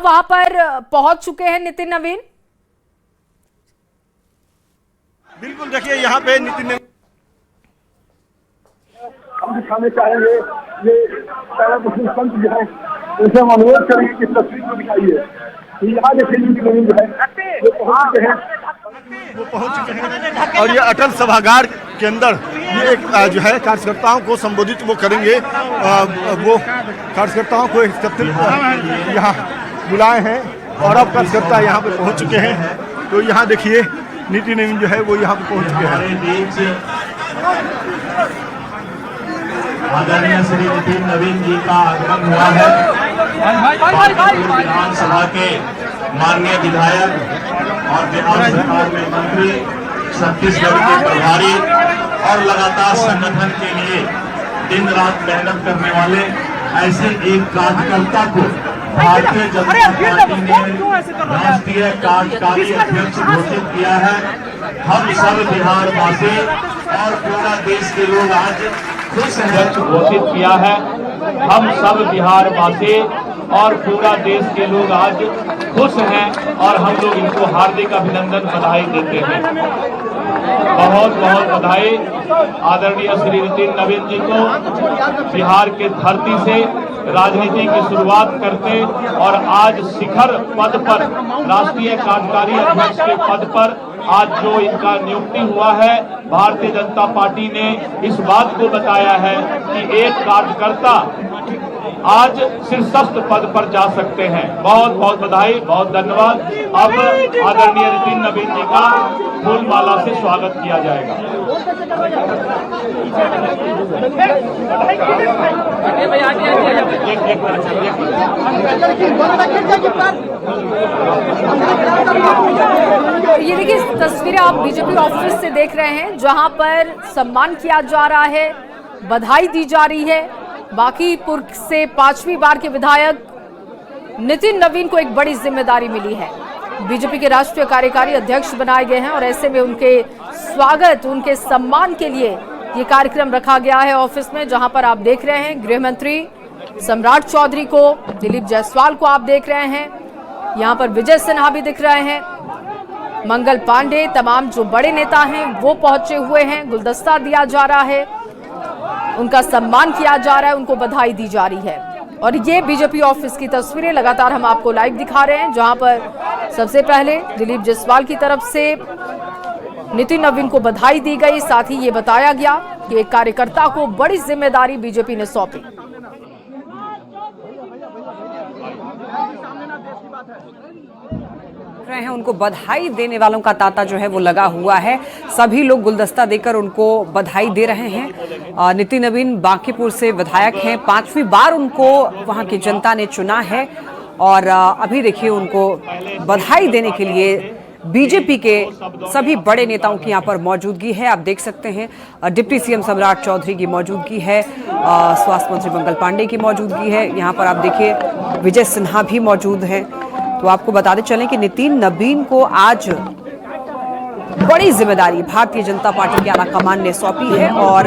वहां पर पहुंच चुके हैं नितिन नवीन? बिल्कुल, देखिए यहाँ पे नितिन नवीन हम दिखाने चाहेंगे ये सारा मुस्लिम संत जो है उनसे हम अनुरोध करेंगे कि तस्वीर को दिखाइए। यहाँ देखिए नितिन नवीन जो है वो पहुंच चुके हैं और ये अटल सभागार के अंदर ये एक जो है कार्यकर्ताओं को संबोधित वो करेंगे। वो कार्यकर्ताओं को एकत्रित यहाँ बुलाए हैं और अब कार्यकर्ता यहाँ पे पहुंच चुके हैं। तो यहाँ देखिए नितिन नवीन जो है वो यहाँ पे पहुंच चुके हैं। आदरणीय श्री नितिन नवीन जी का आगमन हुआ है। विधानसभा के माननीय विधायक और बिहार सरकार में मंत्री, छत्तीसगढ़ के प्रभारी और लगातार संगठन के लिए दिन रात मेहनत करने वाले ऐसे एक कार्यकर्ता को भारतीय जनता पार्टी ने राष्ट्रीय कार्यकारी अध्यक्ष घोषित किया है। हम सब बिहार वासी और पूरा देश के लोग आज खुश हैं। घोषित किया है। हम सब बिहार वासी और पूरा देश के लोग आज खुश हैं और हम लोग इनको हार्दिक अभिनंदन बधाई देते हैं। बहुत बहुत बधाई आदरणीय श्री नितिन नवीन जी को बिहार के धरती से राजनीति की शुरुआत करते और आज शिखर पद पर राष्ट्रीय कार्यकारी अध्यक्ष के पद पर आज जो इनका नियुक्ति हुआ है, भारतीय जनता पार्टी ने इस बात को बताया है कि एक कार्यकर्ता आज शीर्षस्थ पद पर जा सकते हैं। बहुत बहुत बधाई, बहुत धन्यवाद। अब आदरणीय नितिन नवीन जी का फूल माला से स्वागत किया जाएगा। ये देखिए तस्वीरें आप बीजेपी ऑफिस से देख रहे हैं, जहां पर सम्मान किया जा रहा है, बधाई दी जा रही है। बांकीपुर से 5वीं बार के विधायक नितिन नवीन को एक बड़ी जिम्मेदारी मिली है। बीजेपी के राष्ट्रीय कार्यकारी अध्यक्ष बनाए गए हैं और ऐसे में उनके स्वागत, उनके सम्मान के लिए ये कार्यक्रम रखा गया है ऑफिस में, जहां पर आप देख रहे हैं गृह मंत्री सम्राट चौधरी को, दिलीप जायसवाल को आप देख रहे हैं, यहाँ पर विजय सिन्हा भी दिख रहे हैं, मंगल पांडे, तमाम जो बड़े नेता हैं वो पहुंचे हुए हैं। गुलदस्ता दिया जा रहा है, उनका सम्मान किया जा रहा है, उनको बधाई दी जा रही है। और ये बीजेपी ऑफिस की तस्वीरें लगातार हम आपको लाइव दिखा रहे हैं, जहां पर सबसे पहले दिलीप जायसवाल की तरफ से नितिन नवीन को बधाई दी गई। साथ ही ये बताया गया कि एक कार्यकर्ता को बड़ी जिम्मेदारी बीजेपी ने सौंपी। रहे हैं उनको बधाई देने वालों का तांता जो है वो लगा हुआ है। सभी लोग गुलदस्ता देकर उनको बधाई दे रहे हैं। नितिन नवीन बांकीपुर से विधायक हैं, 5वीं बार उनको वहां की जनता ने चुना है और अभी देखिए उनको बधाई देने के लिए बीजेपी के सभी बड़े नेताओं की यहाँ पर मौजूदगी है। आप देख सकते हैं डिप्टी सीएम सम्राट चौधरी की मौजूदगी है, स्वास्थ्य मंत्री मंगल पांडे की मौजूदगी है, यहाँ पर आप देखिए विजय सिन्हा भी मौजूद हैं। तो आपको बताते चलें कि नितिन नवीन को आज बड़ी जिम्मेदारी भारतीय जनता पार्टी के आला कमान ने सौंपी है और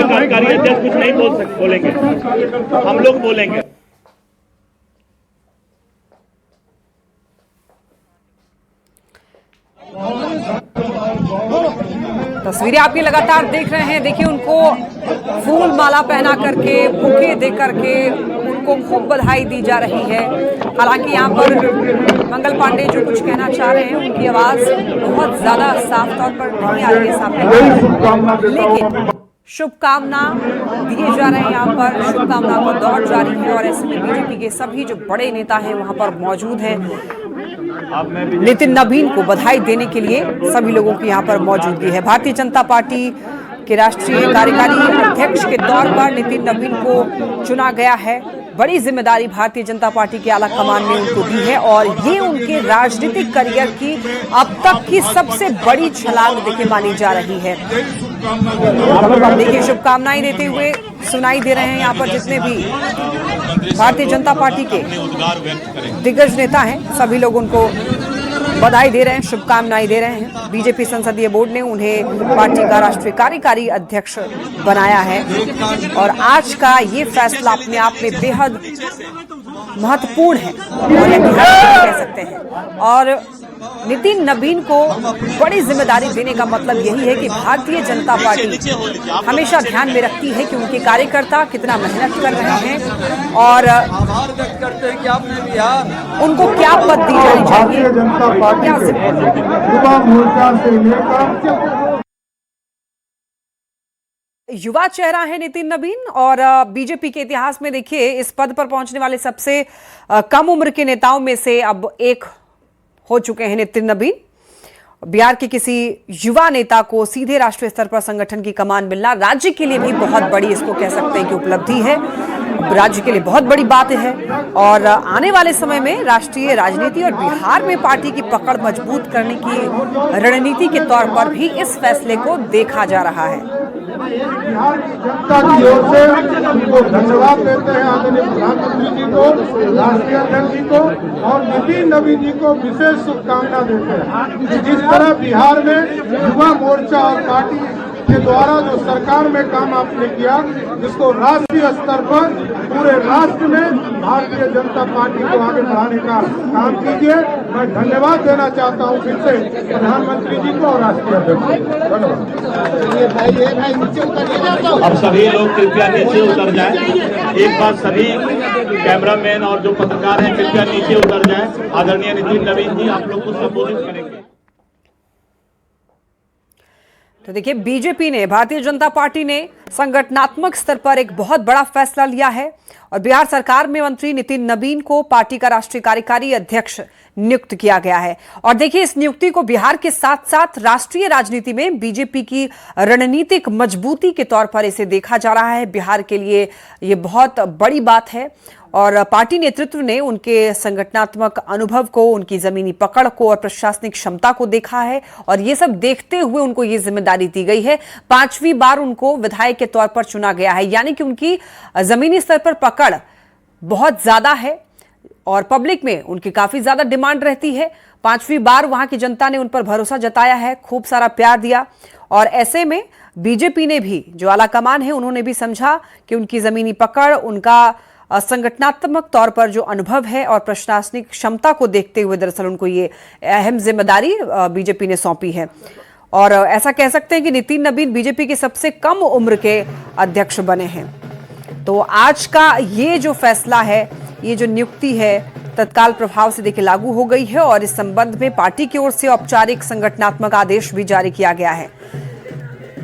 कार्यकारी अध्यक्ष कुछ नहीं बोलेंगे, हम लोग बोलेंगे। तस्वीरें आप ये लगातार देख रहे हैं। देखिए उनको फूल माला पहना करके, बुके दे करके उनको खूब बधाई दी जा रही है। हालांकि यहाँ पर मंगल पांडे जो कुछ कहना चाह रहे हैं उनकी आवाज बहुत ज्यादा साफ तौर पर नहीं आ रही है सामने, लेकिन शुभकामना दिए जा रहे हैं। यहाँ पर शुभकामना का दौर जारी है और ऐसे में बीजेपी के सभी जो बड़े नेता हैं वहां पर मौजूद हैं। नितिन नवीन को बधाई देने के लिए सभी लोगों की यहाँ पर मौजूदगी है। भारतीय जनता पार्टी के राष्ट्रीय कार्यकारी अध्यक्ष के तौर पर नितिन नवीन को चुना गया है। बड़ी जिम्मेदारी भारतीय जनता पार्टी के आला कमान ने उनको दी है और ये उनके राजनीतिक करियर की अब तक की सबसे बड़ी छलांग देखिए मानी जा रही है। देखिए शुभकामनाएं देते हुए सुनाई दे रहे हैं। यहाँ पर जितने भी भारतीय जनता पार्टी के दिग्गज नेता हैं सभी लोग उनको बधाई दे रहे हैं, शुभकामनाएं दे रहे हैं। बीजेपी संसदीय बोर्ड ने उन्हें पार्टी का राष्ट्रीय कार्यकारी अध्यक्ष बनाया है और आज का ये फैसला अपने आप में बेहद महत्वपूर्ण है और ऐतिहासिक कह सकते हैं। और नितिन नबीन को बड़ी जिम्मेदारी देने का मतलब यही है कि भारतीय जनता पार्टी हमेशा ध्यान में रखती है कि उनके कार्यकर्ता कितना मेहनत कर रहे हैं और उनको क्या पद दी जानी चाहिए, जनता पार्टी क्या युवा मोर्चा से लेकर युवा चेहरा है नितिन नबीन। और बीजेपी के इतिहास में देखिए इस पद पर पहुंचने वाले सबसे कम उम्र के नेताओं में से अब एक हो चुके हैं नितिन नबीन। बिहार के किसी युवा नेता को सीधे राष्ट्रीय स्तर पर संगठन की कमान मिलना राज्य के लिए भी बहुत बड़ी, इसको कह सकते हैं कि उपलब्धि है, राज्य के लिए बहुत बड़ी बात है। और आने वाले समय में राष्ट्रीय राजनीति और बिहार में पार्टी की पकड़ मजबूत करने की रणनीति के तौर पर भी इस फैसले को देखा जा रहा है। बिहार की जनता की ओर से उनको धन्यवाद देते हैं, आदरणीय प्रधानमंत्री जी को, राष्ट्रीय अध्यक्ष जी को और नितिन नबीन जी को विशेष शुभकामना देते हैं। जिस तरह बिहार में युवा मोर्चा और पार्टी के द्वारा जो सरकार में काम आपने किया, जिसको राष्ट्रीय स्तर पर पूरे राष्ट्र में भारतीय जनता पार्टी को आगे बढ़ाने का काम कीजिए। मैं धन्यवाद देना चाहता हूं फिर से प्रधानमंत्री जी को और राष्ट्रीय अध्यक्ष को। अब सभी लोग कृपया नीचे उतर जाएं। एक बार सभी कैमरामैन और जो पत्रकार हैं कृपया नीचे उतर जाएं। आदरणीय नितिन नबीन जी आप लोग को संबोधित करेंगे। तो देखिए बीजेपी ने, भारतीय जनता पार्टी ने संगठनात्मक स्तर पर एक बहुत बड़ा फैसला लिया है और बिहार सरकार में मंत्री नितिन नबीन को पार्टी का राष्ट्रीय कार्यकारी अध्यक्ष नियुक्त किया गया है। और देखिए इस नियुक्ति को बिहार के साथ साथ राष्ट्रीय राजनीति में बीजेपी की रणनीतिक मजबूती के तौर पर इसे देखा जा रहा है। बिहार के लिए ये बहुत बड़ी बात है और पार्टी नेतृत्व ने उनके संगठनात्मक अनुभव को, उनकी जमीनी पकड़ को और प्रशासनिक क्षमता को देखा है और ये सब देखते हुए उनको ये जिम्मेदारी दी गई है। 5वीं बार उनको विधायक के तौर पर चुना गया है, यानी कि उनकी जमीनी स्तर पर पकड़ बहुत ज्यादा है और पब्लिक में उनकी काफी ज्यादा डिमांड रहती है। 5वीं बार वहां की जनता ने उन पर भरोसा जताया है, खूब सारा प्यार दिया और ऐसे में बीजेपी ने भी, जो आला कमान है, उन्होंने भी समझा कि उनकी जमीनी पकड़, उनका संगठनात्मक तौर पर जो अनुभव है और प्रशासनिक क्षमता को देखते हुए दरअसल उनको ये अहम जिम्मेदारी बीजेपी ने सौंपी है। और ऐसा कह सकते हैं कि नितिन नबीन बीजेपी के सबसे कम उम्र के अध्यक्ष बने हैं। तो आज का ये जो फैसला है, ये जो नियुक्ति है, तत्काल प्रभाव से देखिए लागू हो गई है और इस संबंध में पार्टी की ओर से औपचारिक संगठनात्मक आदेश भी जारी किया गया है।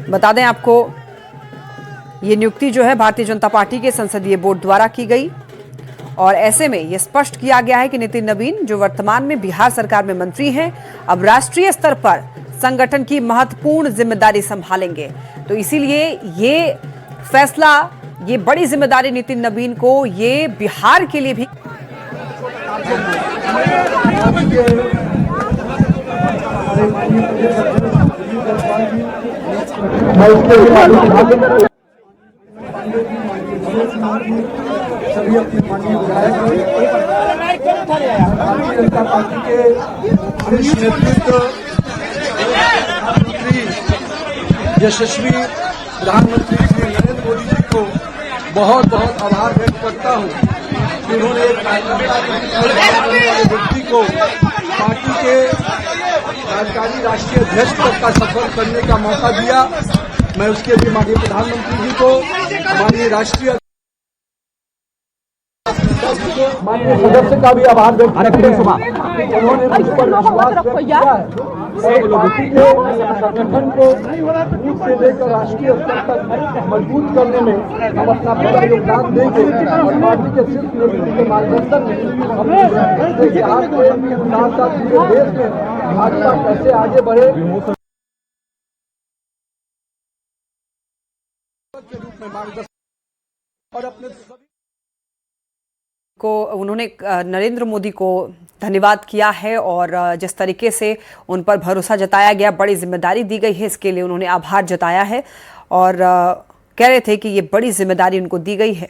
बता दें आपको, ये नियुक्ति जो है भारतीय जनता पार्टी के संसदीय बोर्ड द्वारा की गई और ऐसे में यह स्पष्ट किया गया है कि नितिन नबीन, जो वर्तमान में बिहार सरकार में मंत्री हैं, अब राष्ट्रीय स्तर पर संगठन की महत्वपूर्ण जिम्मेदारी संभालेंगे। तो इसीलिए ये फैसला, ये बड़ी जिम्मेदारी नितिन नबीन को, ये बिहार के लिए भी सभी अपनी पार्टी विधायक भारतीय जनता पार्टी के वरिष्ठ नेतृत्व प्रधानमंत्री यशस्वी प्रधानमंत्री श्री नरेंद्र मोदी जी को बहुत बहुत आभार व्यक्त करता हूँ कि उन्होंने एक व्यक्ति को पार्टी के कार्यकारी राष्ट्रीय अध्यक्ष पद का सफर करने का मौका दिया। मैं उसके लिए माननीय प्रधानमंत्री जी को, माननीय राष्ट्रीय माननीय सदस्य का भी आभार व्यक्त करते हैं। उन्होंने मुझ पर विश्वास व्यक्त किया है और पार्टी के संगठन को बूथ से लेकर राष्ट्रीय स्तर तक मजबूत करने में हम अपना पूरा योगदान देंगे और पार्टी के शीर्ष नेतृत्व के मार्गदर्शन में अपने बिहार के साथ साथ पूरे देश में भाजपा कैसे आगे बढ़े के रूप में मार्गदर्शन और अपने को उन्होंने नरेंद्र मोदी को धन्यवाद किया है और जिस तरीके से उन पर भरोसा जताया गया, बड़ी जिम्मेदारी दी गई है, इसके लिए उन्होंने आभार जताया है। और कह रहे थे कि ये बड़ी जिम्मेदारी उनको दी गई है।